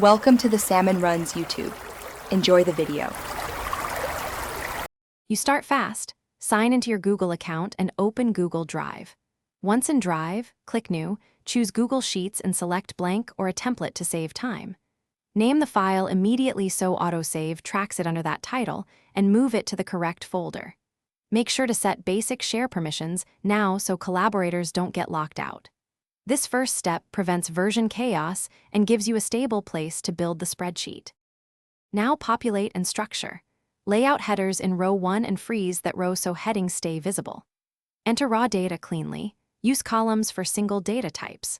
Welcome to the Salmon Runs YouTube. Enjoy the video. You start fast, sign into your Google account and open Google Drive. Once in Drive, click New, choose Google Sheets and select blank or a template to save time. Name the file immediately so autosave tracks it under that title and move it to the correct folder. Make sure to set basic share permissions now so collaborators don't get locked out. This first step prevents version chaos and gives you a stable place to build the spreadsheet. Now populate and structure. Lay out headers in row 1 and freeze that row so headings stay visible. Enter raw data cleanly. Use columns for single data types.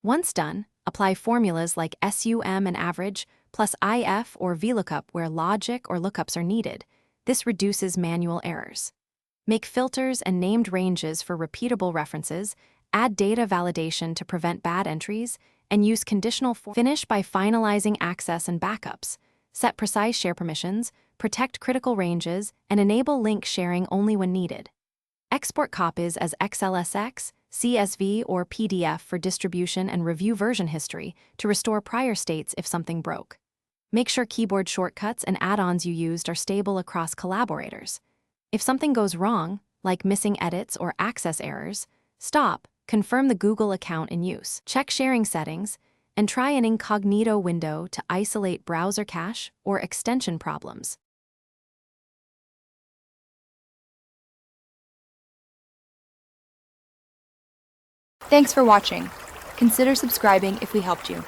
Once done, apply formulas like SUM and average, plus IF or VLOOKUP where logic or lookups are needed. This reduces manual errors. Make filters and named ranges for repeatable references, add data validation to prevent bad entries, and use conditional finish by finalizing access and backups. Set precise share permissions, protect critical ranges, and enable link sharing only when needed. Export copies as XLSX, CSV, or PDF for distribution and review version history to restore prior states if something broke. Make sure keyboard shortcuts and add-ons you used are stable across collaborators. If something goes wrong, like missing edits or access errors, stop, confirm the Google account in use, check sharing settings, and try an incognito window to isolate browser cache or extension problems. Thanks for watching. Consider subscribing if we helped you.